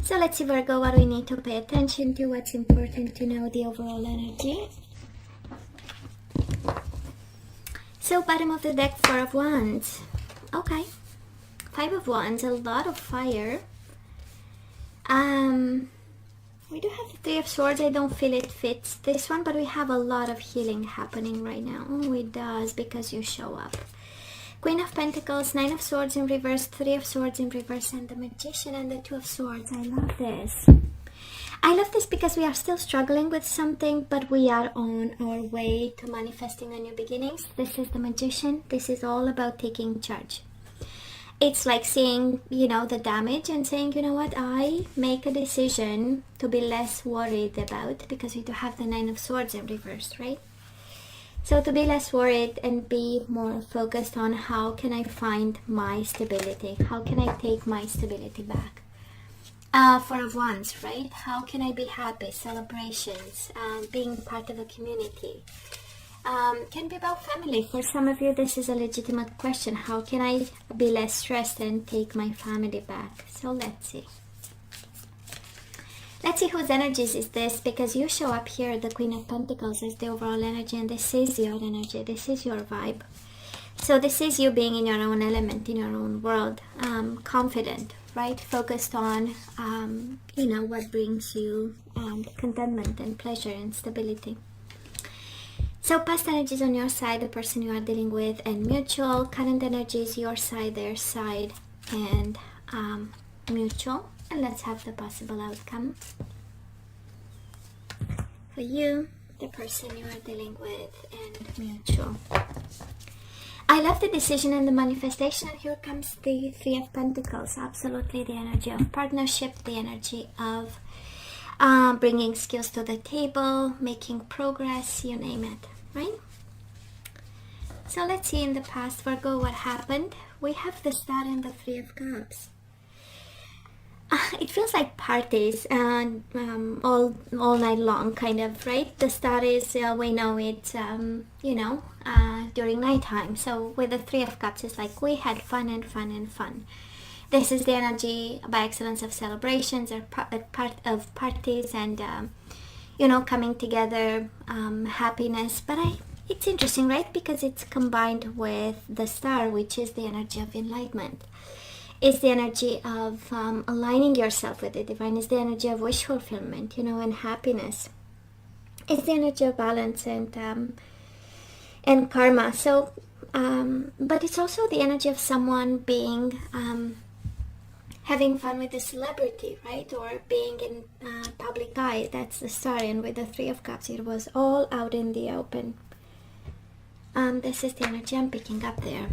So let's see, Virgo, what we need to pay attention to, what's important to know, the overall energy. So bottom of the deck, Four of Wands. Okay. Five of Wands, a lot of fire. We do have the Three of Swords. I don't feel it fits this one, but we have a lot of healing happening right now. Oh, it does, because you show up. Queen of Pentacles, Nine of Swords in reverse, Three of Swords in reverse, and the Magician and the Two of Swords. I love this. I love this because we are still struggling with something, but we are on our way to manifesting a new beginnings. This is the Magician. This is all about taking charge. It's like seeing, the damage and saying, you know what, I make a decision to be less worried about, because we do have the Nine of Swords in reverse, right? So to be less worried and be more focused on how can I find my stability? How can I take my stability back? Four of Wands, right? How can I be happy? Celebrations, being part of a community. Can be about family. For some of you, this is a legitimate question. How can I be less stressed and take my family back? So let's see. Let's see whose energies is this, because you show up here, the Queen of Pentacles, as the overall energy, and this is your energy, this is your vibe. So this is you being in your own element, in your own world, confident, right? Focused on, what brings you contentment and pleasure and stability. So past energies on your side, the person you are dealing with, and mutual. Current energies, your side, their side, and mutual. And let's have the possible outcome for you, the person you are dealing with, and mutual. I love the decision and the manifestation. Here comes the Three of Pentacles. Absolutely the energy of partnership, the energy of bringing skills to the table, making progress, you name it, right? So let's see in the past, Virgo, what happened. We have the Star and the Three of Cups. It feels like parties and all night long, kind of, right? The Star is, we know it's, during nighttime. So with the Three of Cups, it's like we had fun and fun and fun. This is the energy by excellence of celebrations or part of parties and, coming together, happiness. But it's interesting, right? Because it's combined with the Star, which is the energy of enlightenment. It's the energy of aligning yourself with the divine. It's the energy of wish fulfillment, and happiness. It's the energy of balance and karma. So, but it's also the energy of someone being having fun with a celebrity, right? Or being in public eye. That's the Star. And with the Three of Cups, it was all out in the open. This is the energy I'm picking up there.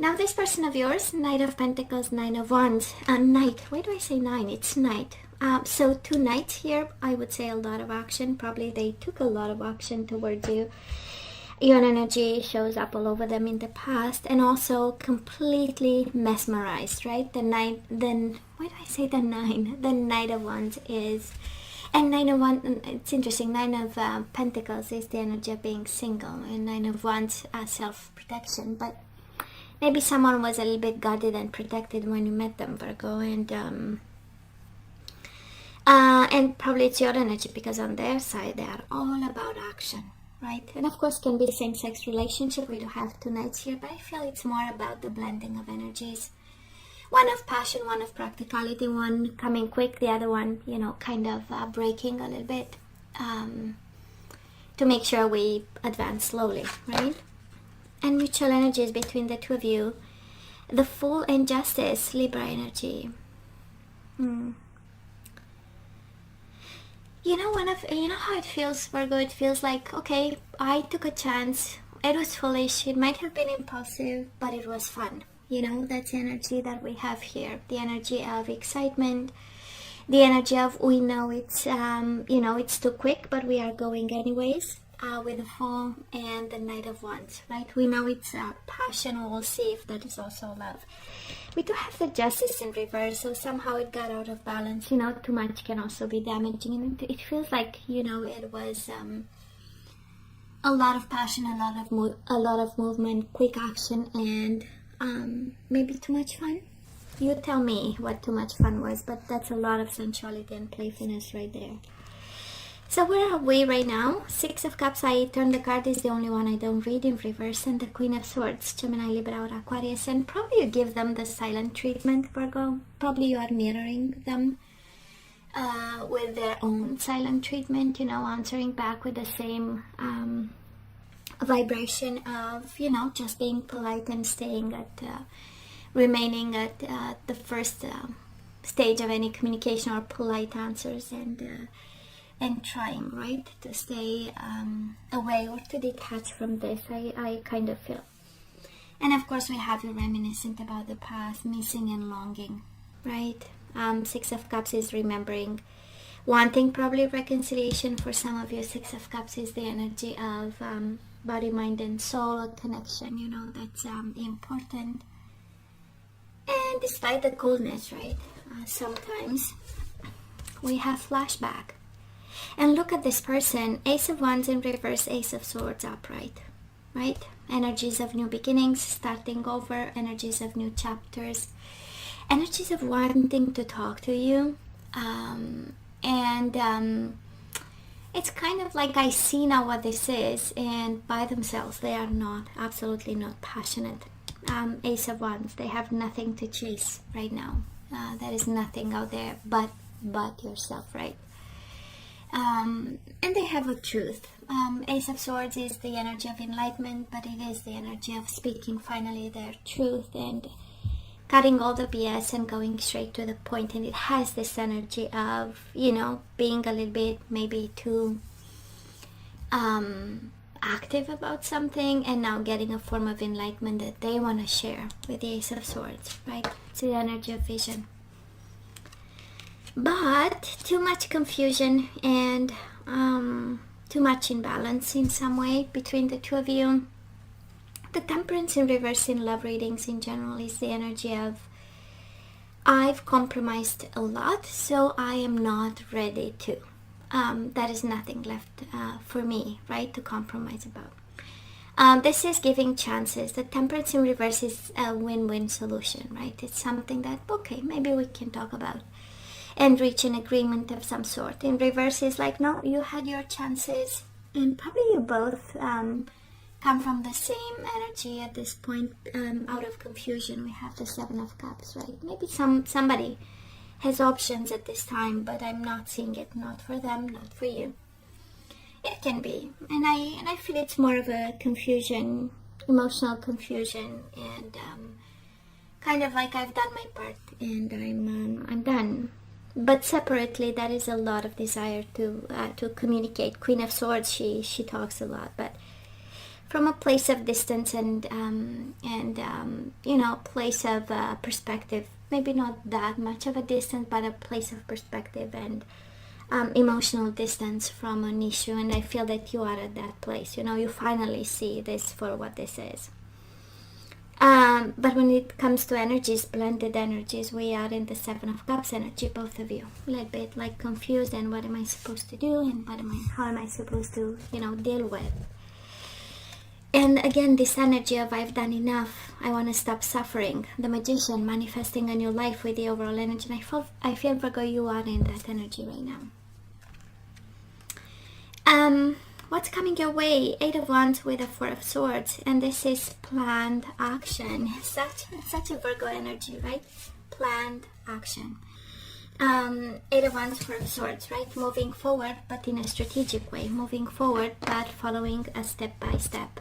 Now this person of yours, Knight of Pentacles, Nine of Wands, Knight. Why do I say nine? It's Knight. So two Knights here. I would say a lot of action. Probably they took a lot of action towards you. Your energy shows up all over them in the past, and also completely mesmerized, right? The Knight. Then why do I say the nine? The Knight of Wands is, and Nine of Wands. It's interesting. Nine of Pentacles is the energy of being single, and Nine of Wands self-protection, but. Maybe someone was a little bit guarded and protected when you met them, Virgo, and probably it's your energy, because on their side they are all about action, right? And of course, can be same-sex relationship. We do have two Knights here, but I feel it's more about the blending of energies. One of passion, one of practicality, one coming quick, the other one, kind of breaking a little bit to make sure we advance slowly, right? And mutual energies between the two of you. The Fool and Justice, Libra energy. You know how it feels, Virgo? It feels like, okay, I took a chance. It was foolish. It might have been impulsive, but it was fun. That's the energy that we have here. The energy of excitement. The energy of, we know it's, it's too quick, but we are going anyways. With the Fool and the Knight of Wands, right? We know it's passion. We'll see if that is also love. We do have the Justice in reverse, so somehow it got out of balance. Too much can also be damaging, and it feels like it was a lot of passion, a lot of movement, quick action, and maybe too much fun. You tell me what too much fun was, but that's a lot of sensuality and playfulness right there. So where are we right now? Six of Cups, I turned the card, is the only one I don't read in reverse, and the Queen of Swords, Gemini, Libra, or Aquarius, and probably you give them the silent treatment, Virgo. Probably you are mirroring them with their own silent treatment, you know, answering back with the same vibration of, you know, just being polite and staying at, remaining at the first stage of any communication, or polite answers, and trying, right, to stay away or to detach from this, I kind of feel. And of course we have you reminiscent about the past, missing and longing, right? Six of Cups is remembering, wanting probably reconciliation for some of you. Six of Cups is the energy of body, mind, and soul, a connection, you know, that's important. And despite the coldness, right, sometimes we have flashback. And look at this person, Ace of Wands in reverse, Ace of Swords upright, right? Energies of new beginnings, starting over, energies of new chapters, energies of wanting to talk to you. It's kind of like, I see now what this is, and by themselves they are not, absolutely not passionate. Ace of Wands, they have nothing to chase right now. There is nothing out there but yourself, right? And they have a truth. Ace of Swords is the energy of enlightenment, but it is the energy of speaking finally their truth and cutting all the BS and going straight to the point. And it has this energy of, you know, being a little bit maybe too active about something, and now getting a form of enlightenment that they want to share with the Ace of Swords, right? It's the energy of vision. But too much confusion and too much imbalance in some way between the two of you. The Temperance in reverse in love readings in general is the energy of, I've compromised a lot, so I am not ready to. There is nothing left for me, right, to compromise about. This is giving chances. The Temperance in reverse is a win-win solution, right? It's something that, okay, maybe we can talk about and reach an agreement of some sort. In reverse is like, no, you had your chances, and probably you both come from the same energy at this point, out of confusion. We have the Seven of Cups, right? Maybe somebody has options at this time, but I'm not seeing it. Not for them, not for you. It can be, and I feel it's more of a confusion, emotional confusion, and kind of like, I've done my part and I'm done. But separately, there is a lot of desire to communicate. Queen of Swords, she talks a lot, but from a place of distance and you know, place of perspective. Maybe not that much of a distance, but a place of perspective and emotional distance from an issue. And I feel that you are at that place. You know, you finally see this for what this is. But when it comes to energies, blended energies, we are in the Seven of Cups energy, both of you. A little bit like confused, and what am I supposed to do, and how am I supposed to, you know, deal with. And again, this energy of, I've done enough, I want to stop suffering. The Magician, manifesting a new life with the overall energy. And I feel, Virgo, you are in that energy right now. What's coming your way? Eight of Wands with a Four of Swords, and this is planned action. Such a Virgo energy, right? Planned action. Eight of Wands, Four of Swords, right? Moving forward, but in a strategic way. Moving forward, but following a step by step.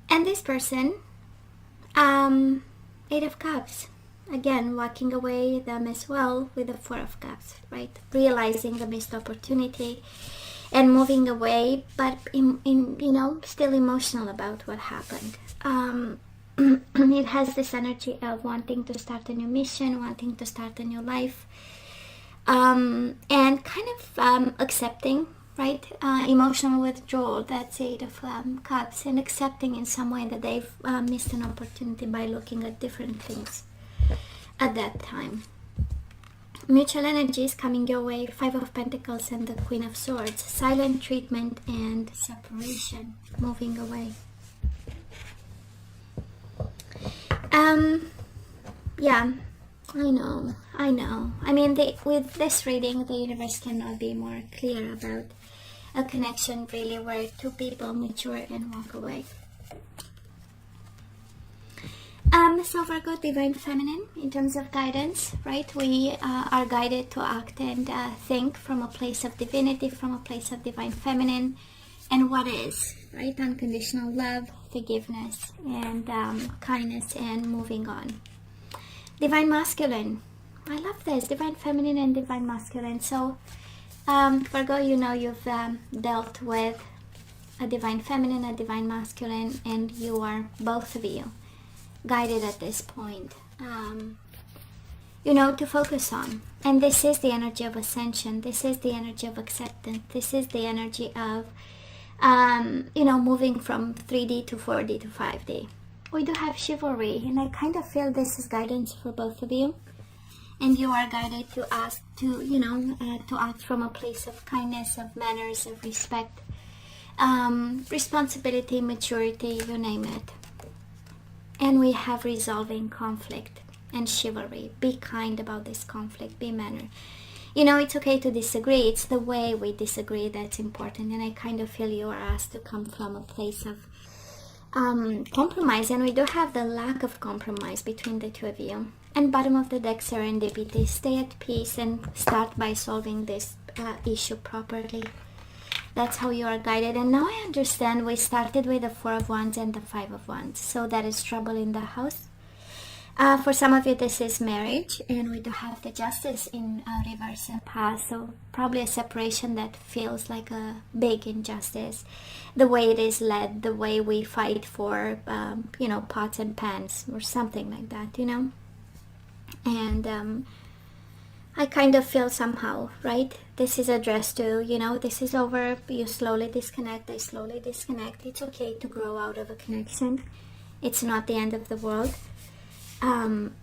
And this person, Eight of Cups, again, walking away them as well with the Four of Cups, right? Realizing the missed opportunity and moving away, but in you know, still emotional about what happened. It has this energy of wanting to start a new mission, wanting to start a new life, and kind of accepting, right? Emotional withdrawal, that's Eight of Cups, and accepting in some way that they've missed an opportunity by looking at different things at that time. Mutual energies coming your way, Five of Pentacles and the Queen of Swords. Silent treatment and separation, moving away. Yeah, I know. I mean, with this reading, the universe cannot be more clear about a connection really where two people mature and walk away. So Virgo, Divine Feminine, in terms of guidance, right? We are guided to act and think from a place of divinity, from a place of Divine Feminine, and what is, right? Unconditional love, forgiveness, and kindness, and moving on. Divine Masculine. I love this. Divine Feminine and Divine Masculine. So, Virgo, you know you've dealt with a Divine Feminine, a Divine Masculine, and you are, both of you, guided at this point, you know, to focus on. And this is the energy of ascension. This is the energy of acceptance. This is the energy of, you know, moving from 3D to 4D to 5D. We do have chivalry, and I kind of feel this is guidance for both of you. And you are guided to ask to, you know, to act from a place of kindness, of manners, of respect, responsibility, maturity, you name it. And we have resolving conflict and chivalry. Be kind about this conflict, be manner. You know, it's okay to disagree. It's the way we disagree that's important. And I kind of feel you are asked to come from a place of compromise. And we do have the lack of compromise between the two of you. And bottom of the deck, serendipity. Stay at peace and start by solving this issue properly. That's how you are guided. And now I understand we started with the 4 of Wands and the 5 of Wands. So that is trouble in the house. For some of you, this is marriage. And we do have the Justice in reverse and past. So probably a separation that feels like a big injustice. The way it is led, the way we fight for, you know, pots and pans or something like that, you know. And I kind of feel somehow, right? This is addressed to, you know, this is over. You slowly disconnect. I slowly disconnect. It's okay to grow out of a connection. It's not the end of the world. And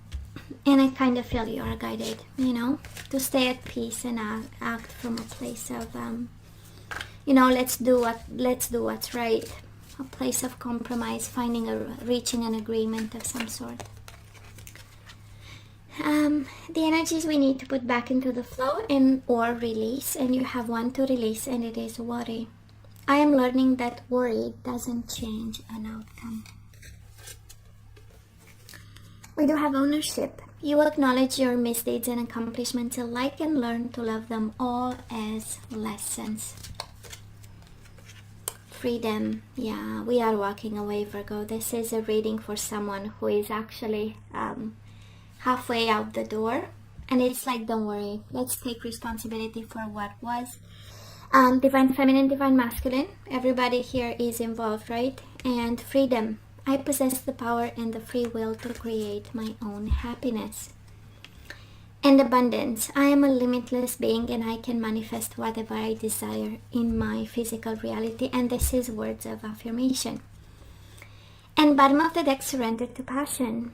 I kind of feel you are guided, you know, to stay at peace and act from a place of, you know, let's do what's right. A place of compromise, reaching an agreement of some sort. The energies we need to put back into the flow or release, and you have one to release, and it is worry. I am learning that worry doesn't change an outcome. We do have ownership. You acknowledge your misdeeds and accomplishments alike and learn to love them all as lessons. Freedom. Yeah, we are walking away, Virgo. This is a reading for someone who is actually halfway out the door, and it's like, don't worry, let's take responsibility for what was. Divine Feminine, Divine Masculine, everybody here is involved, right? And freedom. I possess the power and the free will to create my own happiness. And abundance. I am a limitless being and I can manifest whatever I desire in my physical reality, and this is words of affirmation. And bottom of the deck, surrender to passion.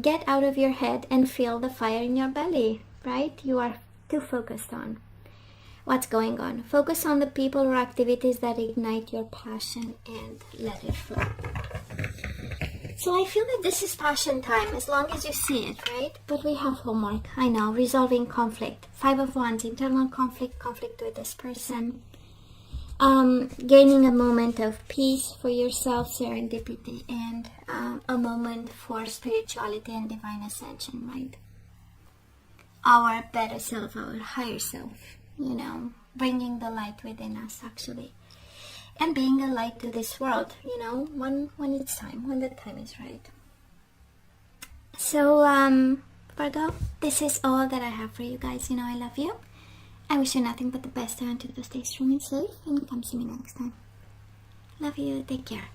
Get out of your head and feel the fire in your belly, right? You are too focused on what's going on. Focus on the people or activities that ignite your passion and let it flow. So I feel that this is passion time, as long as you see it, right? But we have homework, I know. Resolving conflict. 5 of Wands, internal conflict with this person. Gaining a moment of peace for yourself, serendipity, and a moment for spirituality and divine ascension, right? Our better self, our higher self, you know, bringing the light within us, actually, and being a light to this world, you know, when it's time, when the time is right. So, Virgo, this is all that I have for you guys. You know, I love you. I wish you nothing but the best. I want you to stay strong and safe, and come see me next time. Love you. Take care.